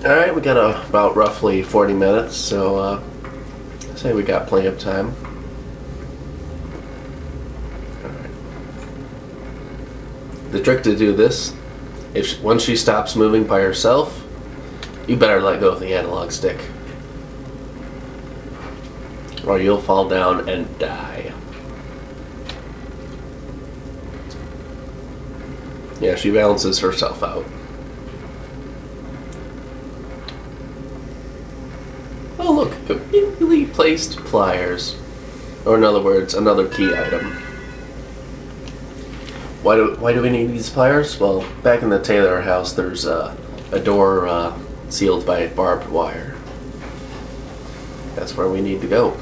Alright, we got about roughly 40 minutes, so I say we got plenty of time. Alright. The trick to do this, once she stops moving by herself, you better let go of the analog stick. Or you'll fall down and die. Yeah, she balances herself out. Oh look, conveniently placed pliers. Or in other words, another key item. Why do we need these pliers? Well, back in the Taylor house there's a door sealed by barbed wire. That's where we need to go.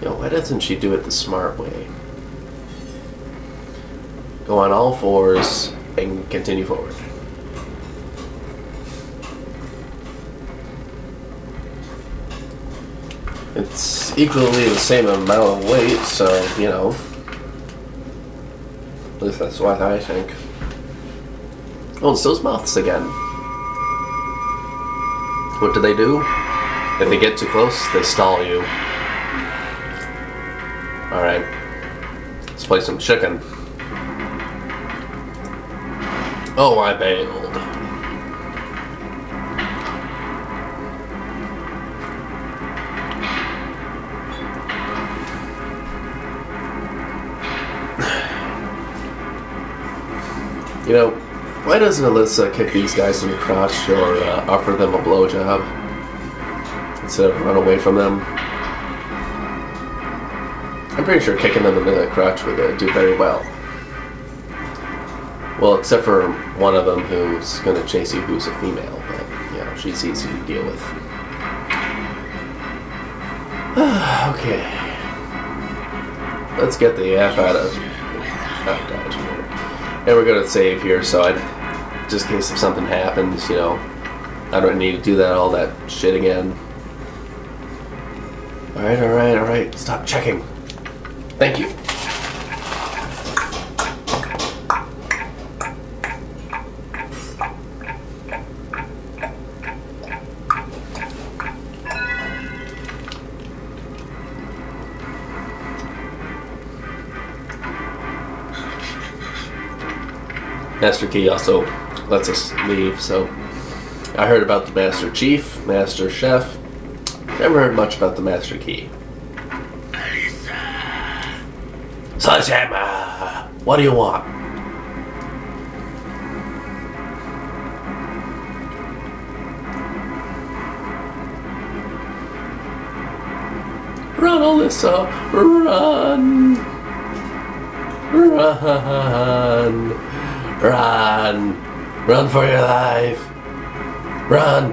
You know, why doesn't she do it the smart way? Go on all fours and continue forward. It's equally the same amount of weight, so, you know. At least that's what I think. Oh, it's those moths again. What do? If they get too close, they stall you. Alright. Let's play some chicken. Oh, I bailed. You know, why doesn't Alyssa kick these guys in the crotch or offer them a blowjob instead of run away from them? I'm pretty sure kicking them in the crotch would do very well. Well, except for one of them who's going to chase you who's a female, but, you know, she's easy to deal with. Okay. Let's get the F out of dodge here. And we're going to save here, so just in case if something happens, you know, I don't need to do all that shit again. Alright, stop checking. Thank you. Master Key also lets us leave, so I heard about the Master Chief, Master Chef. Never heard much about the Master Key. Sledgehammer! What do you want? Run, Alyssa! Run! Run! Run! Run for your life! Run!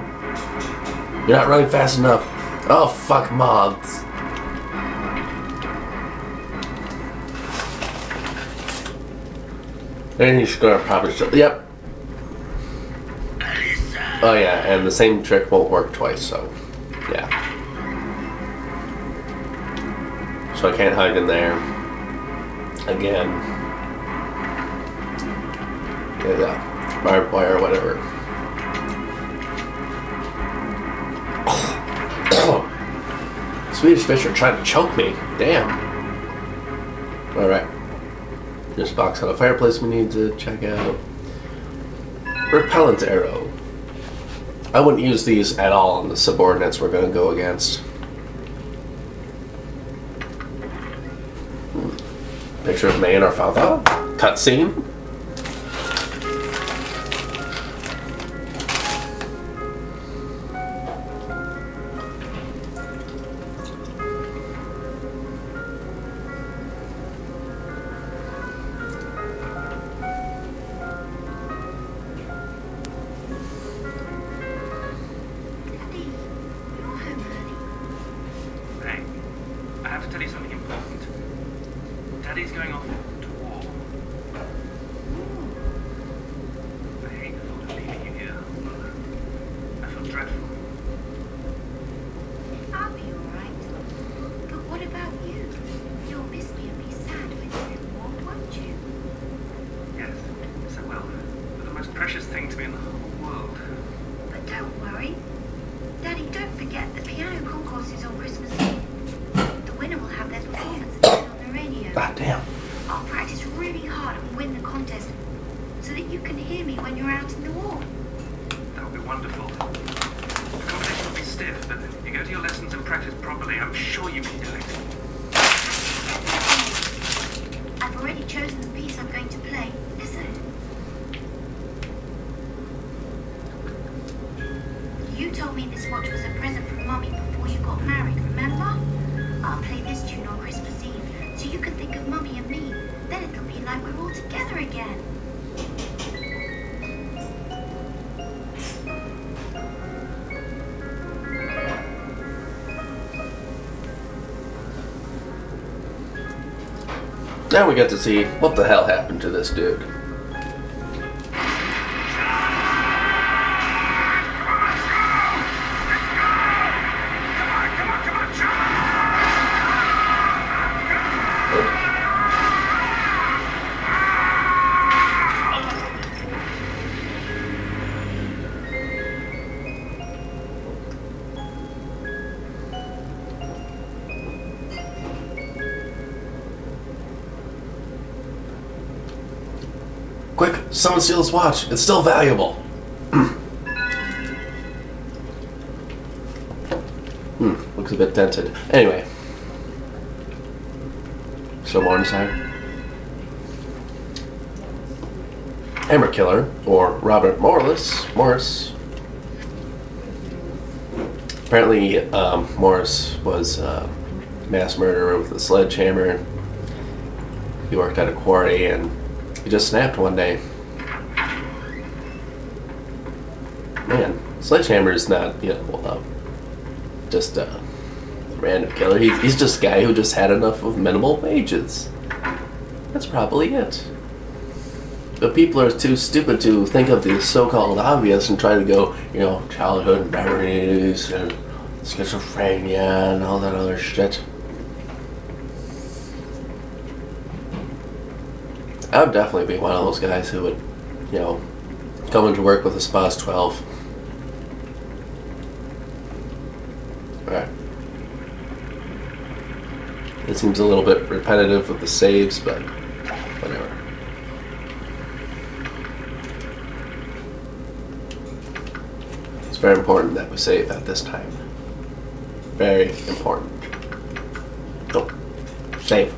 You're not running fast enough. Oh, fuck moths. And he's gonna probably show. Yep. Oh yeah, and the same trick won't work twice, so yeah. So I can't hide in there again. Yeah, barbed wire, whatever. Swedish fish are trying to choke me. Damn. Alright. There's a box on a fireplace we need to check out. Repellent arrow. I wouldn't use these at all on the subordinates we're going to go against. Picture of May and our father. Cutscene. Daddy's going off to war. I hate the thought of leaving you here. I feel dreadful. I'll be alright. But what about you? You'll miss me, thing to me in the whole world. But don't worry. Daddy, don't forget the piano concourse is on Christmas Eve. The winner will have their performance again on the radio. God damn. I'll practice really hard and win the contest so that you can hear me when you're out in the war. That would be wonderful. The competition will be stiff, but if you go to your lessons and practice properly, I'm sure you can do it. I've already chosen the piece I'm going to play. Listen. You told me this watch was a present from Mummy before you got married, remember? I'll play this tune on Christmas Eve so you can think of Mummy and me. Then it'll be like we're all together again. Now we get to see what the hell happened to this dude. Quick, someone steal his watch. It's still valuable. Looks a bit dented. Anyway. Still more inside. Hammer Killer, or Robert Morris. Apparently, Morris was a mass murderer with a sledgehammer. He worked at a quarry and he just snapped one day. Man, Sledgehammer is not, just a random killer. He's just a guy who just had enough of minimal wages. That's probably it. But people are too stupid to think of the so-called obvious and try to go, childhood memories and schizophrenia and all that other shit. I would definitely be one of those guys who would, come into work with a SPAS 12. Alright. It seems a little bit repetitive with the saves, but whatever. It's very important that we save at this time. Very important. Oh, save.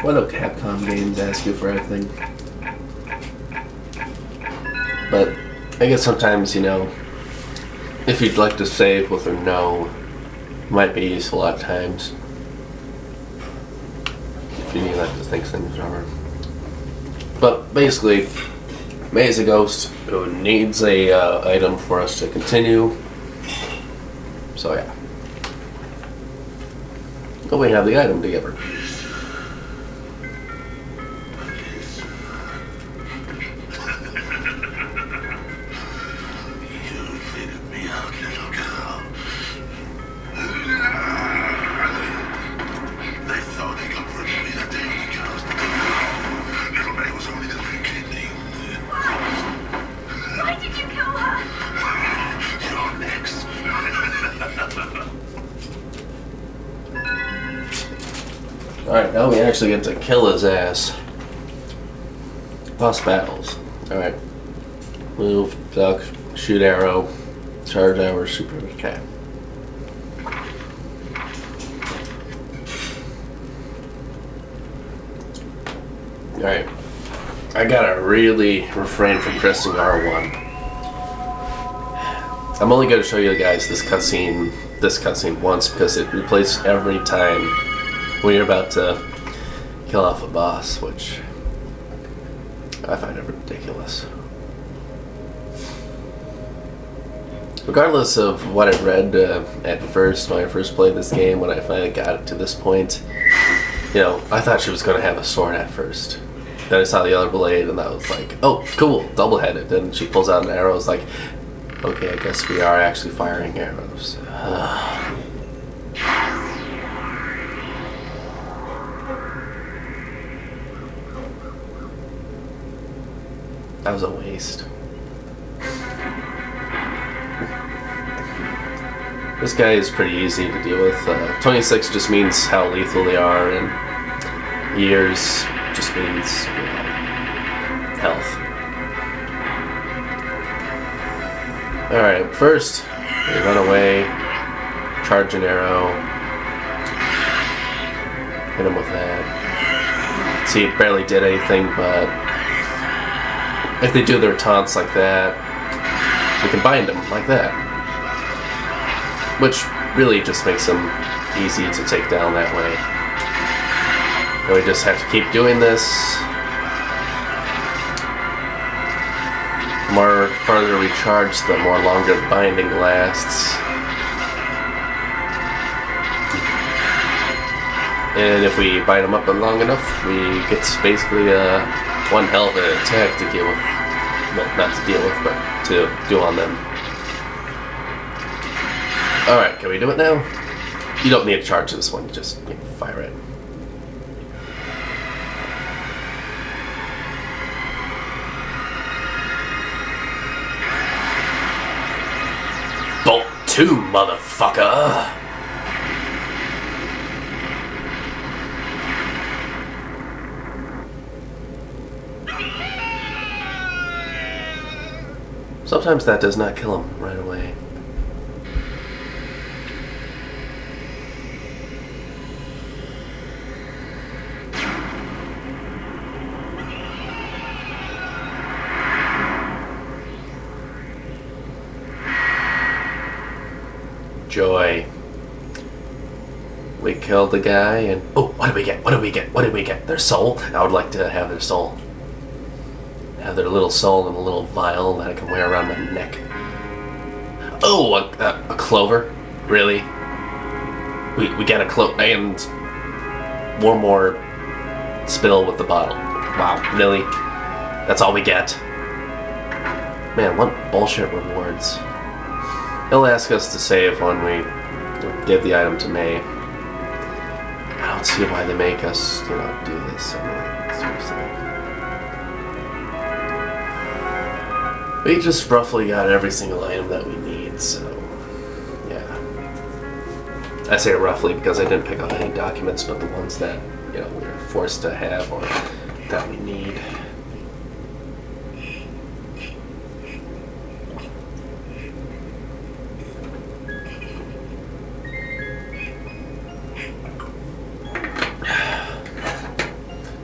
Why don't Capcom games ask you for everything? But I guess sometimes, if you'd like to save with a no, it might be useful at times. If you need to think things over. But basically, May's a ghost who needs a item for us to continue. So yeah. But we have the item to give her. Alright, now we actually get to kill his ass. Boss battles. Alright. Move, duck, shoot arrow, charge arrow, super okay. Alright. I gotta really refrain from pressing R1. I'm only gonna show you guys this cutscene once because it replays every time when you're about to kill off a boss, which I find it ridiculous. Regardless of what I read at first, when I first played this game, when I finally got it to this point, I thought she was going to have a sword at first. Then I saw the other blade, and I was like, oh, cool, double-headed. Then she pulls out an arrow, I was like, okay, I guess we are actually firing arrows. That was a waste. This guy is pretty easy to deal with. 26 just means how lethal they are, and years just means, you know, health. Alright, first, we run away, charge an arrow, hit him with that. See, it barely did anything, but if they do their taunts like that, we can bind them like that. Which really just makes them easy to take down that way. And we just have to keep doing this. The more farther we charge, the more longer the binding lasts. And if we bind them up long enough, we get basically one hell of an attack to deal with. Well, not to deal with, but to do on them. Alright, can we do it now? You don't need to charge this one, just fire it. Bolt 2, motherfucker! Sometimes that does not kill him right away. Joy. We killed the guy and... Oh, what did we get? What did we get? What did we get? Their soul? I would like to have their soul. Have their little soul in a little vial that I can wear around my neck. Oh, a Clover? Really? We got a Clover and one more spill with the bottle. Wow, really? That's all we get? Man, what bullshit rewards. He'll ask us to save when we give the item to May. I don't see why they make us, you know, do this. I mean, seriously. We just roughly got every single item that we need, so yeah. I say roughly because I didn't pick up any documents, but the ones that, you know, we were forced to have or that we need.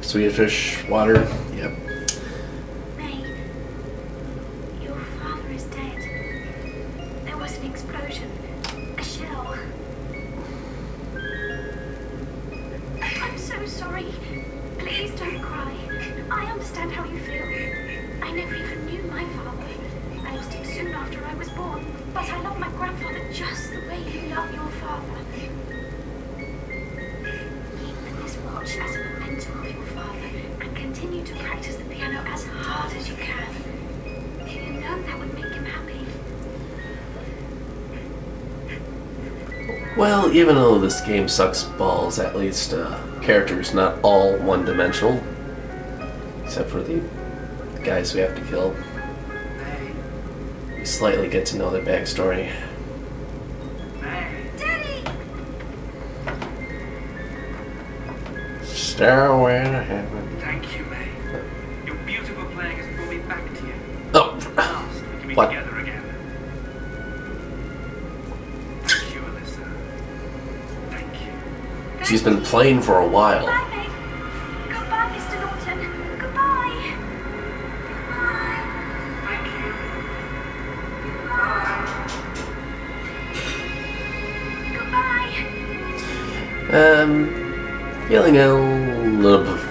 Sweet fish, water, yep. May, your father is dead. There was an explosion. A shell. I'm so sorry. Please don't cry. I understand how you feel. I never even knew my father. I lost him soon after I was born. But I love my grandfather just the way you love your father. Keep this watch as a memento of your father and continue to practice the piano as hard as you can. You know that would make him happy. Well, even though this game sucks balls, at least characters not all one-dimensional, except for the guys we have to kill. We slightly get to know their backstory. Daddy! Stairway to heaven. Thank you, May. Your beautiful playing has brought me back to you. Oh, At last, we can be what? together again. Thank you, Alyssa. Thank you. She's been playing for a while. Goodbye, Meg. Goodbye, Mr. Norton. Goodbye. Goodbye. Thank you. Goodbye. Feeling a little bit.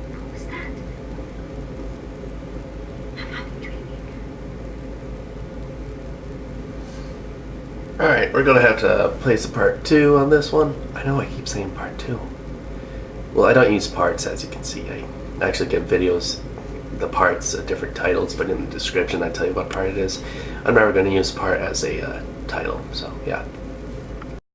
What was that? Have I been dreaming? Alright, we're gonna have to place a part 2 on this one. I know I keep saying part 2. Well, I don't use parts, as you can see. I actually get videos, the parts, different titles, but in the description I tell you what part it is. I'm never going to use part as a title, so yeah.